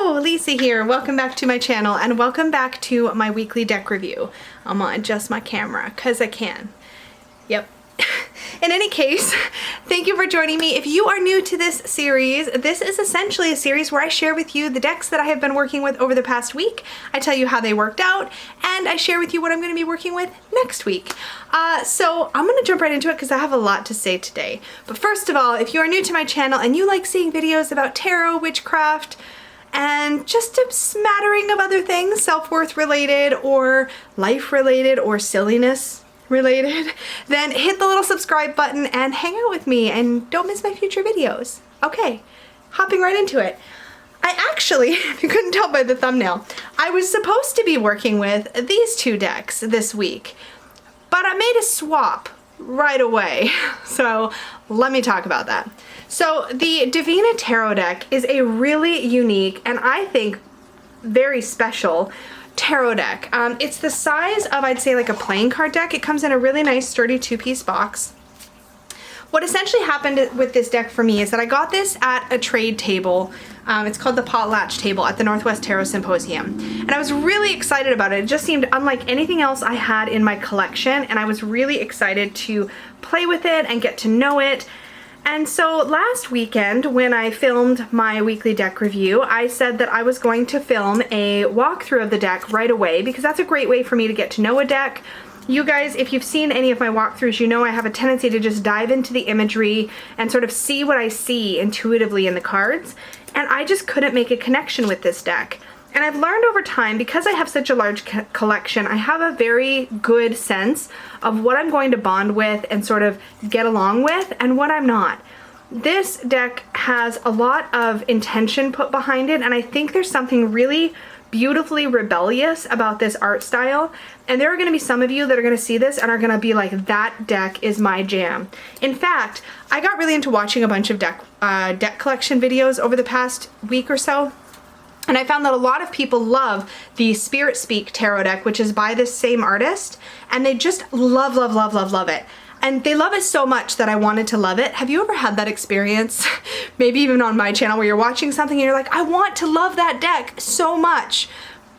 Hello, Lisa here. Welcome back to my channel and welcome back to my weekly deck review. I'm gonna adjust my camera because I can. Yep. In any case, thank you for joining me. If you are new to this series, this is essentially a series where I share with you the decks that I have been working with over the past week. I tell you how they worked out, and I share with you what I'm going to be working with next week. So I'm going to jump right into it because I have a lot to say today. But first of all, if you are new to my channel and you like seeing videos about tarot, witchcraft, and just a smattering of other things, self-worth related or life related or silliness related, then hit the little subscribe button and hang out with me and don't miss my future videos. Okay, hopping right into it. I actually, if you couldn't tell by the thumbnail, I was supposed to be working with these two decks this week, but I made a swap right away. So let me talk about that. So the Divina Tarot deck is a really unique and I think very special tarot deck. It's the size of, I'd say, like a playing card deck. It comes in a really nice sturdy two-piece box. What essentially happened with this deck for me is that I got this at a trade table. It's called the Potlatch table at the Northwest Tarot Symposium. And I was really excited about it. It just seemed unlike anything else I had in my collection, and I was really excited to play with it and get to know it. And so last weekend when I filmed my weekly deck review, I said that I was going to film a walkthrough of the deck right away because that's a great way for me to get to know a deck. You guys, if you've seen any of my walkthroughs, you know I have a tendency to just dive into the imagery and sort of see what I see intuitively in the cards, and I just couldn't make a connection with this deck. And I've learned over time, because I have such a large collection, I have a very good sense of what I'm going to bond with and sort of get along with and what I'm not. This deck has a lot of intention put behind it, and I think there's something really beautifully rebellious about this art style. And there are going to be some of you that are going to see this and are going to be like, that deck is my jam. In fact, I got really into watching a bunch of deck collection videos over the past week or so. And I found that a lot of people love the Spirit Speak tarot deck, which is by this same artist, and they just love, love, love, love, love it. And they love it so much that I wanted to love it. Have you ever had that experience? Maybe even on my channel where you're watching something and you're like, I want to love that deck so much,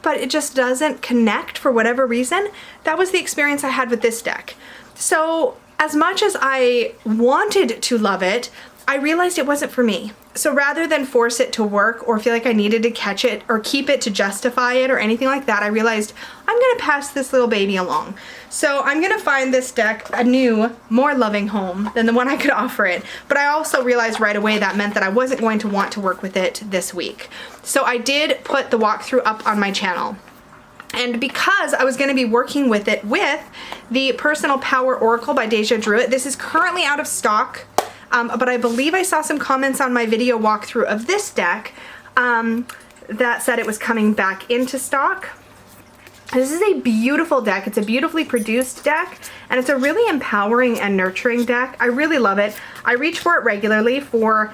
but it just doesn't connect for whatever reason. That was the experience I had with this deck. So as much as I wanted to love it, I realized it wasn't for me. So rather than force it to work or feel like I needed to catch it or keep it to justify it or anything like that, I realized I'm gonna pass this little baby along. So I'm gonna find this deck a new, more loving home than the one I could offer it. But I also realized right away that meant that I wasn't going to want to work with it this week. So I did put the walkthrough up on my channel. And because I was going to be working with it with the Personal Power Oracle by Deja Druid, this is currently out of stock. But I believe I saw some comments on my video walkthrough of this deck that said it was coming back into stock. This is a beautiful deck. It's a beautifully produced deck, and it's a really empowering and nurturing deck. I really love it. I reach for it regularly for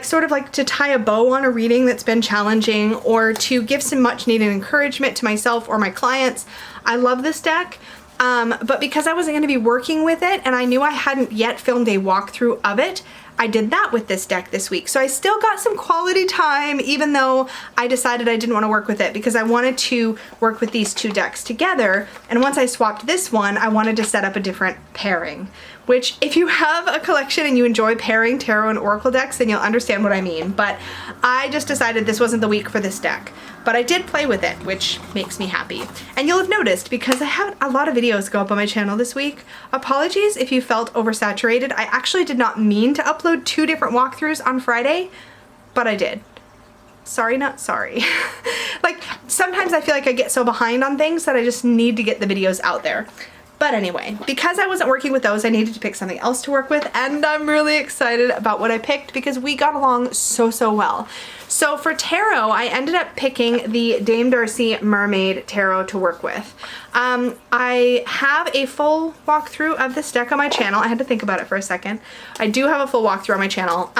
sort of like to tie a bow on a reading that's been challenging or to give some much needed encouragement to myself or my clients. I love this deck. But because I wasn't going to be working with it and I knew I hadn't yet filmed a walkthrough of it, I did that with this deck this week. So I still got some quality time even though I decided I didn't want to work with it because I wanted to work with these two decks together. And once I swapped this one, I wanted to set up a different pairing. Which, if you have a collection and you enjoy pairing tarot and oracle decks, then you'll understand what I mean. But I just decided this wasn't the week for this deck. But I did play with it, which makes me happy. And you'll have noticed, because I had a lot of videos go up on my channel this week, apologies if you felt oversaturated. I actually did not mean to upload 2 different walkthroughs on Friday, but I did. Sorry, not sorry. Sometimes I feel like I get so behind on things that I just need to get the videos out there. But anyway, because I wasn't working with those, I needed to pick something else to work with, and I'm really excited about what I picked because we got along so, so well. So for tarot, I ended up picking the Dame Darcy Mermaid tarot to work with. I have a full walkthrough of this deck on my channel. I had to think about it for a second. I do have a full walkthrough on my channel.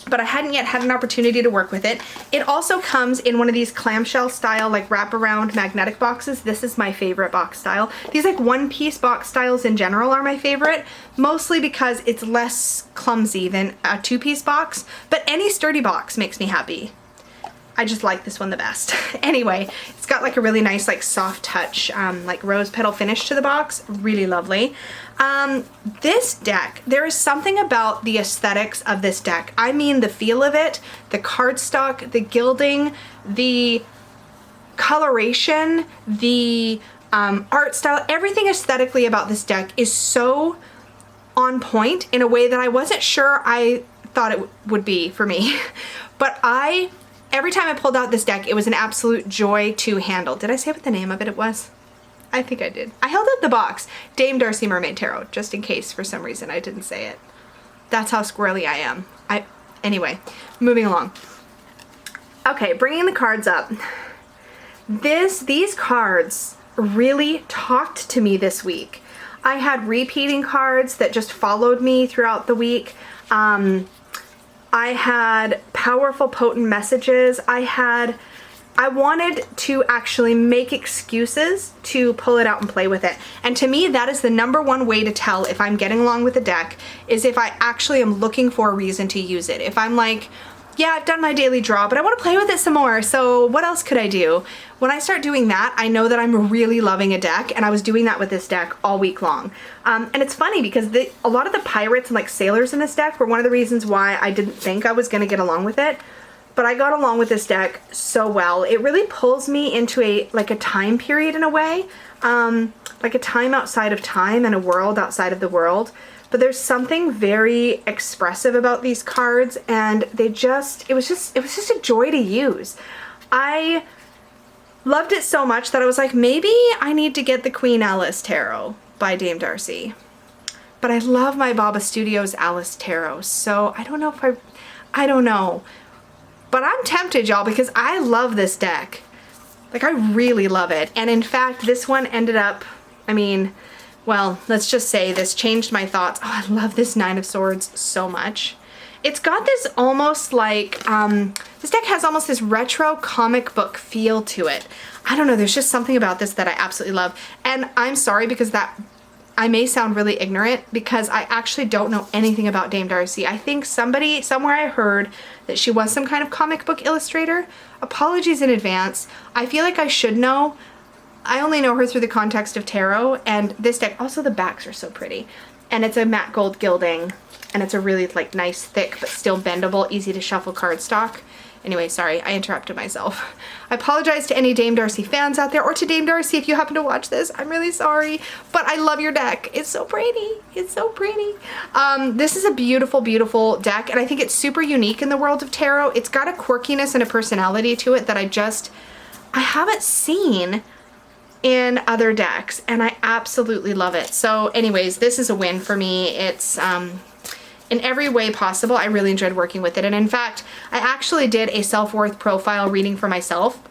But I hadn't yet had an opportunity to work with it. It also comes in one of these clamshell style wraparound magnetic boxes. This is my favorite box style. These one-piece box styles in general are my favorite, mostly because it's less clumsy than a 2-piece box, but any sturdy box makes me happy. I just like this one the best. Anyway, it's got like a really nice like soft touch, like rose petal finish to the box. Really lovely. This deck, there is something about the aesthetics of this deck. I mean the feel of it, the cardstock, the gilding, the coloration, the art style, everything aesthetically about this deck is so on point in a way that I wasn't sure I thought it would be for me. But every time I pulled out this deck, it was an absolute joy to handle. Did I say what the name of it was? I think I did. I held out the box, Dame Darcy Mermaid Tarot, just in case for some reason I didn't say it. That's how squirrely I am. Anyway, moving along. Okay, bringing the cards up. These cards really talked to me this week. I had repeating cards that just followed me throughout the week. I had powerful, potent messages. I wanted to actually make excuses to pull it out and play with it. And to me, that is the #1 way to tell if I'm getting along with the deck, is if I actually am looking for a reason to use it. If I'm like, yeah, I've done my daily draw, but I want to play with it some more, so what else could I do? When I start doing that, I know that I'm really loving a deck, and I was doing that with this deck all week long. And it's funny because a lot of the pirates and like sailors in this deck were one of the reasons why I didn't think I was going to get along with it. But I got along with this deck so well. It really pulls me into a time period in a way, like a time outside of time and a world outside of the world. But there's something very expressive about these cards, and it was just a joy to use. I loved it so much that I was like, maybe I need to get the Queen Alice Tarot by Dame Darcy. But I love my Baba Studios Alice Tarot, so I don't know. But I'm tempted, y'all, because I love this deck. Like, I really love it. And in fact, this one ended up, well, let's just say this changed my thoughts. Oh, I love this Nine of Swords so much. It's got this almost like, this deck has almost this retro comic book feel to it. I don't know, there's just something about this that I absolutely love. And I'm sorry because I may sound really ignorant because I actually don't know anything about Dame Darcy. I think somewhere I heard that she was some kind of comic book illustrator. Apologies in advance. I feel like I should know. I only know her through the context of tarot, and this deck, also the backs are so pretty. And it's a matte gold gilding, and it's a really like nice, thick, but still bendable, easy to shuffle cardstock. Anyway, sorry, I interrupted myself. I apologize to any Dame Darcy fans out there, or to Dame Darcy if you happen to watch this. I'm really sorry, but I love your deck. It's so pretty. It's so pretty. This is a beautiful, beautiful deck, and I think it's super unique in the world of tarot. It's got a quirkiness and a personality to it that I haven't seen in other decks, and I absolutely love it. So anyways, this is a win for me. It's in every way possible. I really enjoyed working with it, and in fact I actually did a self-worth profile reading for myself.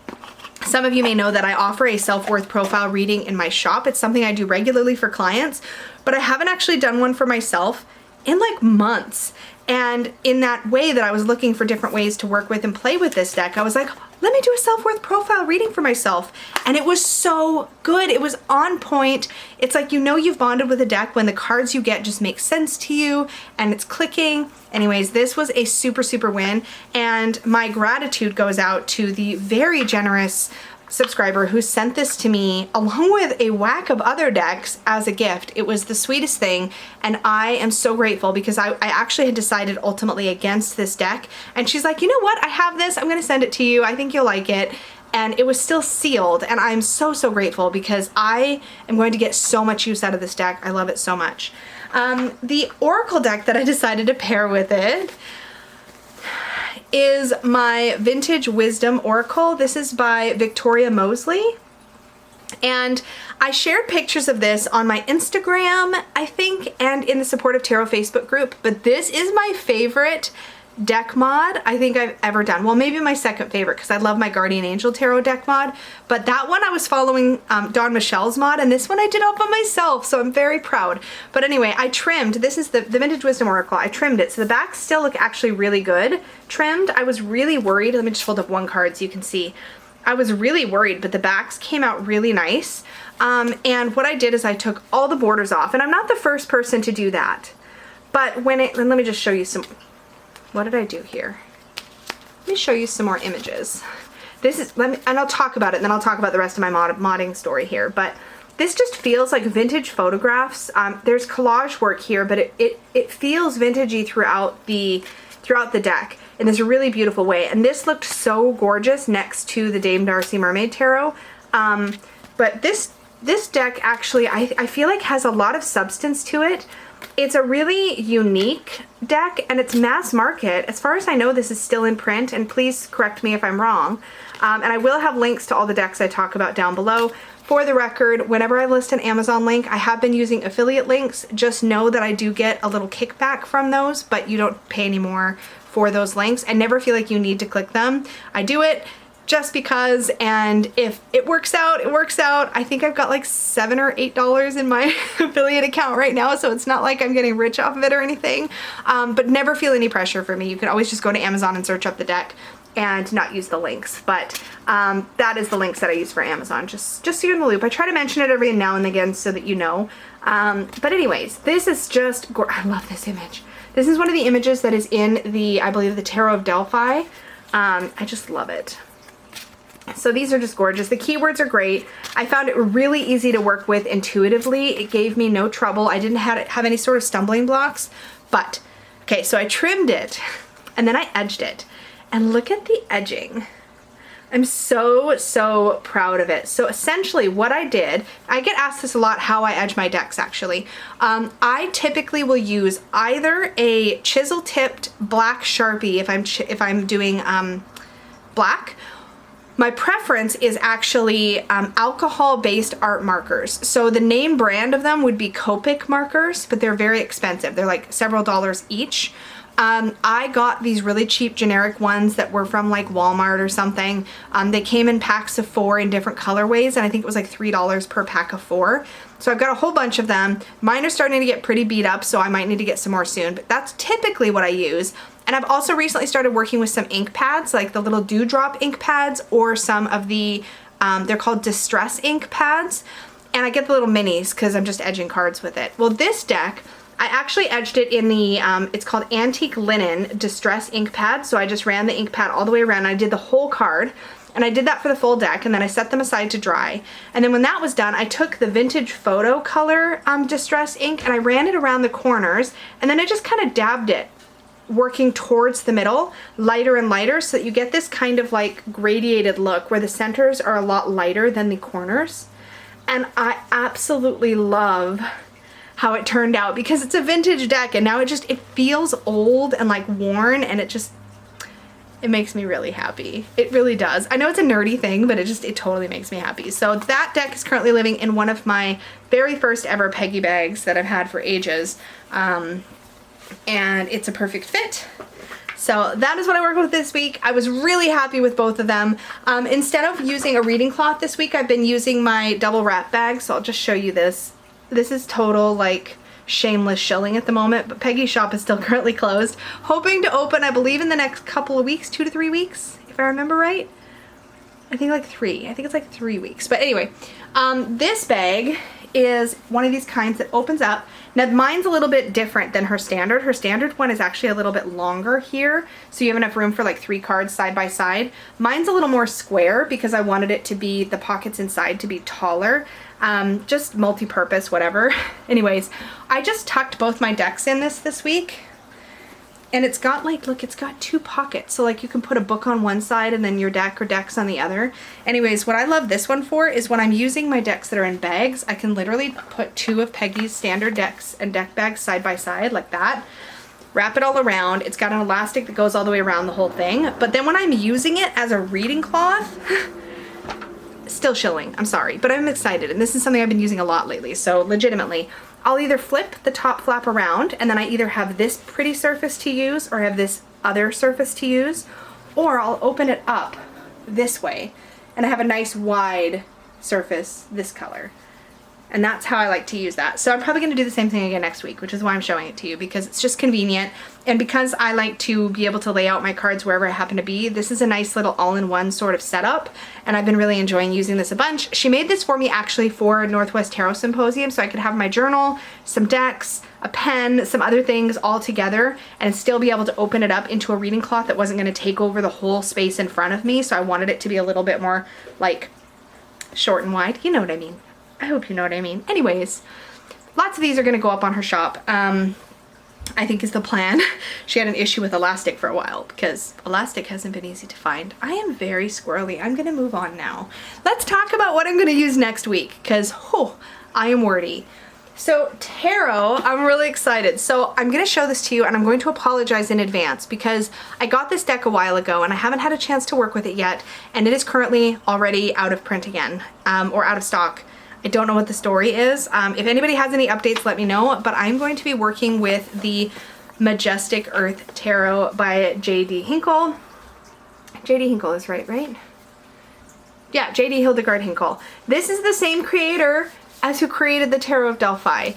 Some of you may know that I offer a self-worth profile reading in my shop. It's something I do regularly for clients, but I haven't actually done one for myself in like months. And in that way that I was looking for different ways to work with and play with this deck, I was like, let me do a self-worth profile reading for myself. And it was so good. It was on point. It's like, you know, you've bonded with a deck when the cards you get just make sense to you and it's clicking. Anyways, this was a super, super win. And my gratitude goes out to the very generous subscriber who sent this to me along with a whack of other decks as a gift. It was the sweetest thing, and I am so grateful because I actually had decided ultimately against this deck, and she's like, you know what, I have this, I'm gonna send it to you, I think you'll like it. And it was still sealed, and I'm so, so grateful because I am going to get so much use out of this deck. I love it so much. The Oracle deck that I decided to pair with it is my Vintage Wisdom Oracle. This is by Victoria Mosley. And I shared pictures of this on my Instagram, I think, and in the Supportive Tarot Facebook group, but this is my favorite deck mod I think I've ever done. Well, maybe my second favorite because I love my Guardian Angel Tarot deck mod, but that one I was following Dawn Michelle's mod, and this one I did all by myself, so I'm very proud. But anyway, I trimmed, this is the Vintage Wisdom Oracle, I trimmed it, so the backs still look actually really good trimmed. I was really worried, let me just hold up one card so you can see. I was really worried, but the backs came out really nice. And what I did is I took all the borders off, and I'm not the first person to do that, but and let me just show you some. What did I do here? Let me show you some more images. This is, and I'll talk about it, and then I'll talk about the rest of my modding story here, but this just feels like vintage photographs. There's collage work here, but it feels vintagey throughout the deck in this really beautiful way. And this looked so gorgeous next to the Dame Darcy Mermaid Tarot. But this deck actually, I feel like has a lot of substance to it. It's a really unique deck, and it's mass market. As far as I know, this is still in print, and please correct me if I'm wrong. And I will have links to all the decks I talk about down below. For the record, whenever I list an Amazon link, I have been using affiliate links. Just know that I do get a little kickback from those, but you don't pay any more for those links. I never feel like you need to click them. I do it just because, and if it works out, it works out. I think I've got like $7 or $8 in my affiliate account right now, so it's not like I'm getting rich off of it or anything, but never feel any pressure for me. You can always just go to Amazon and search up the deck and not use the links, but that is the links that I use for Amazon, just so you're in the loop. I try to mention it every now and again so that you know. But anyways, this is just, I love this image. This is one of the images that is in the, I believe, the Tarot of Delphi. I just love it. So these are just gorgeous. The keywords are great. I found it really easy to work with intuitively. It gave me no trouble. I didn't have any sort of stumbling blocks, but okay, so I trimmed it and then I edged it. And look at the edging. I'm so proud of it. So essentially what I did, I get asked this a lot, how I edge my decks actually. I typically will use either a chisel tipped black Sharpie if I'm doing black. My preference is actually alcohol-based art markers. So the name brand of them would be Copic markers, but they're very expensive. They're like several dollars each. I got these really cheap generic ones that were from like Walmart or something. They came in packs of 4 in different colorways, and I think it was like $3 per pack of 4. So I've got a whole bunch of them. Mine are starting to get pretty beat up, so I might need to get some more soon, but that's typically what I use. And I've also recently started working with some ink pads, like the little dewdrop ink pads, or some of the, they're called distress ink pads. And I get the little minis because I'm just edging cards with it. Well, this deck, I actually edged it in the, it's called Antique Linen Distress Ink Pad. So I just ran the ink pad all the way around. I did the whole card, and I did that for the full deck, and then I set them aside to dry. And then when that was done, I took the Vintage Photo Color Distress ink and I ran it around the corners, and then I just kind of dabbed it, working towards the middle, lighter and lighter, so that you get this kind of like gradiated look where the centers are a lot lighter than the corners. And I absolutely love how it turned out because it's a vintage deck, and now it feels old and like worn, and it makes me really happy. It really does. I know it's a nerdy thing, but it totally makes me happy. So that deck is currently living in one of my very first ever Peggy bags that I've had for ages. And it's a perfect fit. So that is what I worked with this week. I was really happy with both of them. Instead of using a reading cloth this week, I've been using my double wrap bag. So I'll just show you this. This is total like shameless shilling at the moment, but Peggy's shop is still currently closed. Hoping to open, I believe, in the next couple of weeks, 2 to 3 weeks, if I remember right. I think like 3. I think it's like 3 weeks. But anyway, this bag is one of these kinds that opens up. Now mine's a little bit different than her standard. Her standard one is actually a little bit longer here, so you have enough room for like 3 cards side by side. Mine's a little more square because I wanted it to be, the pockets inside to be taller. Just multi-purpose, whatever. Anyways, I just tucked both my decks in this week. And it's got like, look, it's got 2 pockets. So like you can put a book on one side and then your deck or decks on the other. Anyways, what I love this one for is when I'm using my decks that are in bags, I can literally put 2 of Peggy's standard decks and deck bags side by side like that. Wrap it all around. It's got an elastic that goes all the way around the whole thing. But then when I'm using it as a reading cloth, still shilling, I'm sorry, but I'm excited. And this is something I've been using a lot lately. So legitimately, I'll either flip the top flap around and then I either have this pretty surface to use or have this other surface to use, or I'll open it up this way and I have a nice wide surface this color. And that's how I like to use that. So I'm probably going to do the same thing again next week, which is why I'm showing it to you, because it's just convenient. And because I like to be able to lay out my cards wherever I happen to be, this is a nice little all-in-one sort of setup. And I've been really enjoying using this a bunch. She made this for me actually for Northwest Tarot Symposium, so I could have my journal, some decks, a pen, some other things all together, and still be able to open it up into a reading cloth that wasn't going to take over the whole space in front of me. So I wanted it to be a little bit more like short and wide. You know what I mean. I hope you know what I mean. Anyways, lots of these are going to go up on her shop. I think is the plan. She had an issue with elastic for a while because elastic hasn't been easy to find. I am very squirrely. I'm going to move on now. Let's talk about what I'm going to use next week because I am wordy. So tarot, I'm really excited. So I'm going to show this to you and I'm going to apologize in advance because I got this deck a while ago and I haven't had a chance to work with it yet, and it is currently already out of print again, or out of stock. I don't know what the story is. If anybody has any updates, let me know, but I'm going to be working with the Majestic Earth Tarot by J.D. Hinkle. J.D. Hinkle is right? Yeah, J.D. Hildegard Hinkle. This is the same creator as who created the Tarot of Delphi.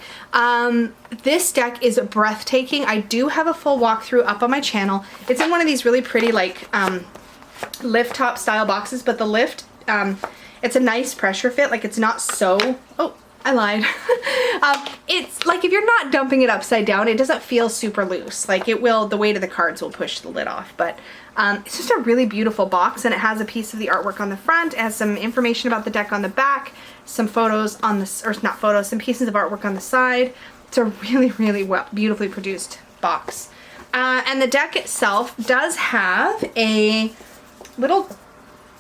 This deck is breathtaking. I do have a full walkthrough up on my channel. It's in one of these really pretty like lift top style boxes, but the lift, it's a nice pressure fit. Like it's not so, oh, I lied. It's like if you're not dumping it upside down, it doesn't feel super loose. Like it will, the weight of the cards will push the lid off, but it's just a really beautiful box, and it has a piece of the artwork on the front. It has some information about the deck on the back, some photos on the, or not photos, some pieces of artwork on the side. It's a really, really beautifully produced box. And the deck itself does have a little,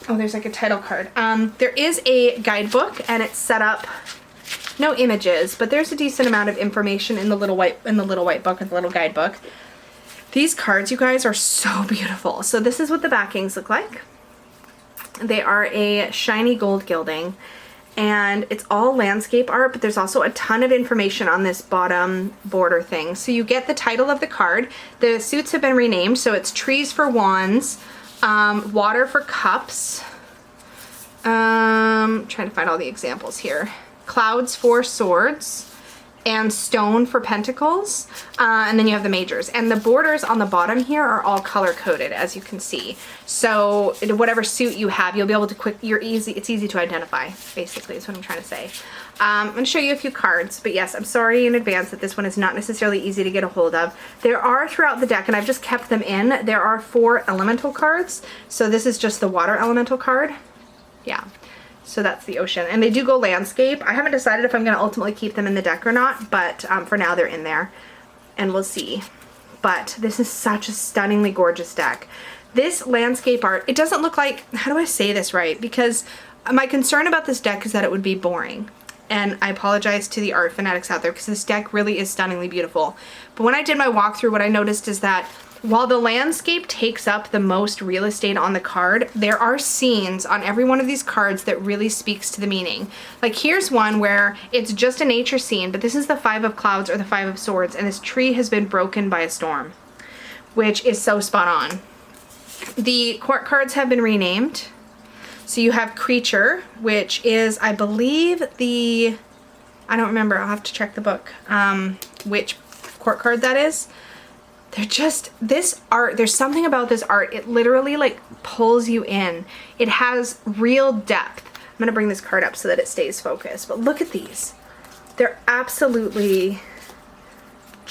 oh, there's like a title card. There is a guidebook, and it's set up, no images, but there's a decent amount of information in the little white book, and the little guidebook. These cards, you guys, are so beautiful. So this is what the backings look like. They are a shiny gold gilding, and it's all landscape art, but there's also a ton of information on this bottom border thing. So you get the title of the card. The suits have been renamed, so it's Trees for Wands, Water for Cups, trying to find all the examples here, Clouds for Swords, and Stone for Pentacles, and then you have the majors. And the borders on the bottom here are all color coded, as you can see. So whatever suit you have, you'll be able to it's easy to identify, basically, is what I'm trying to say. I'm going to show you a few cards, but yes, I'm sorry in advance that this one is not necessarily easy to get a hold of. There are throughout the deck, and I've just kept them in, there are 4 elemental cards. So this is just the water elemental card. Yeah. So that's the ocean, and they do go landscape. I haven't decided if I'm going to ultimately keep them in the deck or not, but for now they're in there, and we'll see. But this is such a stunningly gorgeous deck. This landscape art, it doesn't look like, how do I say this right? Because my concern about this deck is that it would be boring. And I apologize to the art fanatics out there because this deck really is stunningly beautiful. But when I did my walkthrough, what I noticed is that while the landscape takes up the most real estate on the card, there are scenes on every one of these cards that really speaks to the meaning. Like here's one where it's just a nature scene, but this is the 5 of Clouds or the 5 of Swords, and this tree has been broken by a storm, which is so spot on. The court cards have been renamed. So you have Creature, which is, I believe, I don't remember, I'll have to check the book, which court card that is. They're just, this art, there's something about this art, it literally like pulls you in. It has real depth. I'm gonna bring this card up so that it stays focused, but look at these. They're absolutely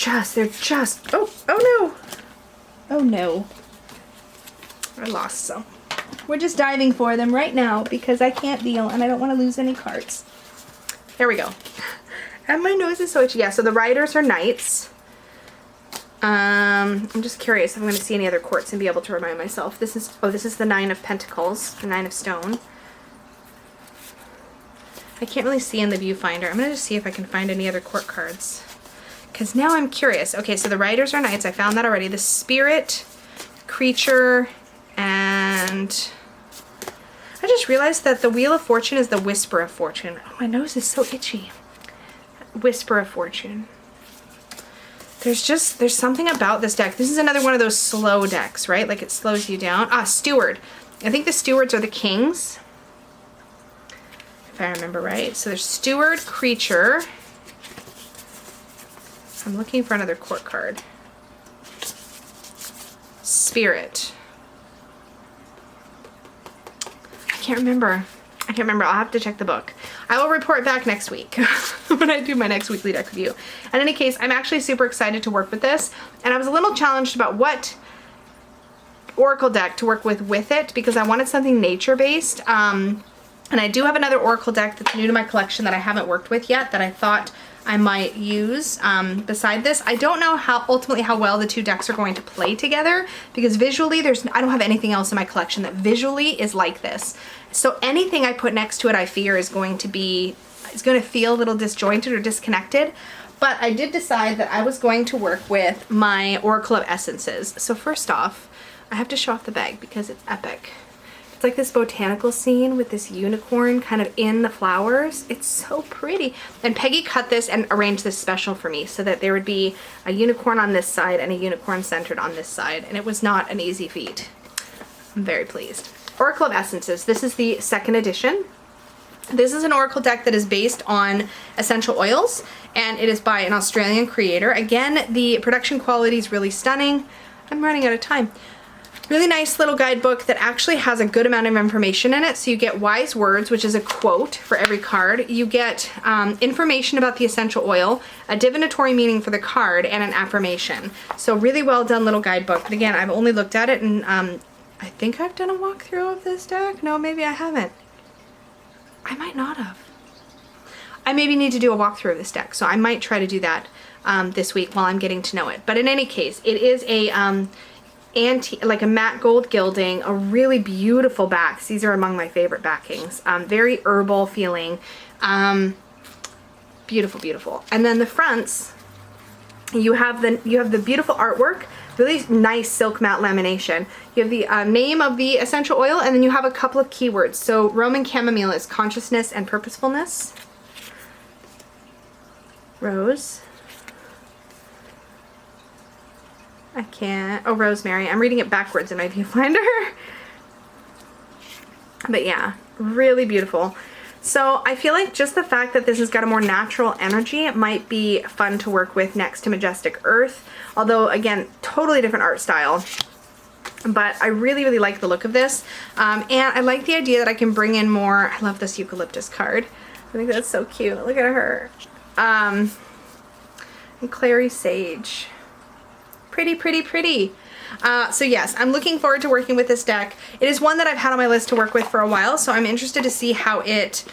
they're just, oh no. Oh no. I lost some. We're just diving for them right now because I can't deal and I don't want to lose any cards. There we go. And my nose is so itchy. Yeah, so the riders are knights. I'm just curious if I'm going to see any other courts and be able to remind myself. This is the 9 of Pentacles, the 9 of Stone. I can't really see in the viewfinder. I'm going to just see if I can find any other court cards. Because now I'm curious. Okay, so the riders are knights. I found that already. The Spirit, Creature, and I just realized that the Wheel of Fortune is the Whisper of Fortune. Oh, my nose is so itchy. Whisper of Fortune. There's something about this deck. This is another one of those slow decks, right? Like it slows you down. Ah, Steward. I think the Stewards are the kings. if I remember right. So there's Steward, Creature. I'm looking for another court card. Spirit. I can't remember. I'll have to check the book. I will report back next week when I do my next weekly deck review. In any case, I'm actually super excited to work with this, and I was a little challenged about what Oracle deck to work with it, because I wanted something nature-based. And I do have another Oracle deck that's new to my collection that I haven't worked with yet that I thought I might use beside this. I don't know ultimately how well the two decks are going to play together, because visually I don't have anything else in my collection that visually is like this. So anything I put next to it, I fear is going to feel a little disjointed or disconnected. But I did decide that I was going to work with my Oracle of Essences. So first off, I have to show off the bag because it's epic. It's like this botanical scene with this unicorn kind of in the flowers. It's so pretty. And Peggy cut this and arranged this special for me so that there would be a unicorn on this side and a unicorn centered on this side. And it was not an easy feat. I'm very pleased. Oracle of Essences. This is the second edition. This is an Oracle deck that is based on essential oils, and it is by an Australian creator. Again, the production quality is really stunning. I'm running out of time. Really nice little guidebook that actually has a good amount of information in it. So you get wise words, which is a quote for every card. You get information about the essential oil, a divinatory meaning for the card, and an affirmation. So really well done little guidebook. But again, I've only looked at it, and I think I've done a walkthrough of this deck. No, maybe I haven't. I might not have. I maybe need to do a walkthrough of this deck, so I might try to do that this week while I'm getting to know it. But in any case, it is a like a matte gold gilding, a really beautiful backs. These are among my favorite backings. Very herbal feeling. Beautiful, beautiful. And then the fronts, you have the beautiful artwork. Really nice silk matte lamination. You have the name of the essential oil, and then you have a couple of keywords. So Roman chamomile is consciousness and purposefulness. Rose. Oh, rosemary. I'm reading it backwards in my viewfinder. But yeah, really beautiful. So I feel like just the fact that this has got a more natural energy, it might be fun to work with next to Majestic Earth. Although, again, totally different art style. But I really, really like the look of this. And I like the idea that I can bring in more. I love this eucalyptus card. I think that's so cute. Look at her. And Clary Sage. Pretty, pretty, pretty. So yes, I'm looking forward to working with this deck. It is one that I've had on my list to work with for a while, so I'm interested to see how it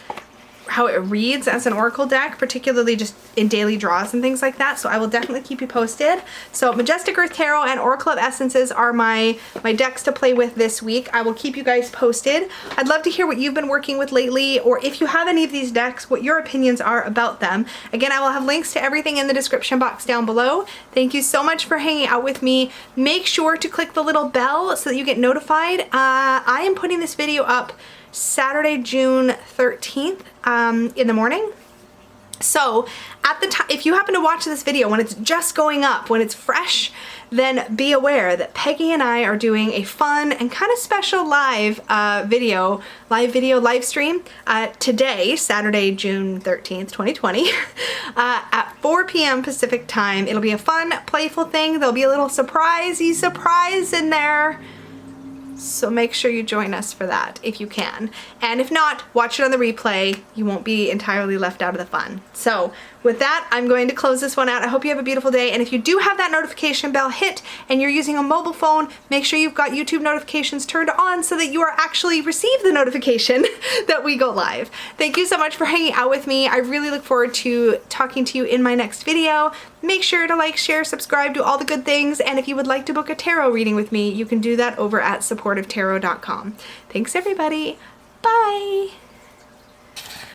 reads as an Oracle deck, particularly just in daily draws and things like that. So I will definitely keep you posted. So Majestic Earth Tarot and Oracle of Essences are my decks to play with this week. I will keep you guys posted. I'd love to hear what you've been working with lately, or if you have any of these decks, what your opinions are about them. Again, I will have links to everything in the description box down below. Thank you so much for hanging out with me. Make sure to click the little bell so that you get notified. I am putting this video up Saturday, June 13th in the morning. So at the time, if you happen to watch this video when it's just going up, when it's fresh, then be aware that Peggy and I are doing a fun and kind of special live stream today, Saturday, June 13th, 2020, at 4 p.m. Pacific time. It'll be a fun, playful thing. There'll be a little surprise in there. So make sure you join us for that if you can. And if not, watch it on the replay. You won't be entirely left out of the fun. So with that, I'm going to close this one out. I hope you have a beautiful day. And if you do have that notification bell hit and you're using a mobile phone, make sure you've got YouTube notifications turned on so that you are actually receive the notification that we go live. Thank you so much for hanging out with me. I really look forward to talking to you in my next video. Make sure to like, share, subscribe, do all the good things. And if you would like to book a tarot reading with me, you can do that over at supportivetarot.com. Thanks everybody. Bye.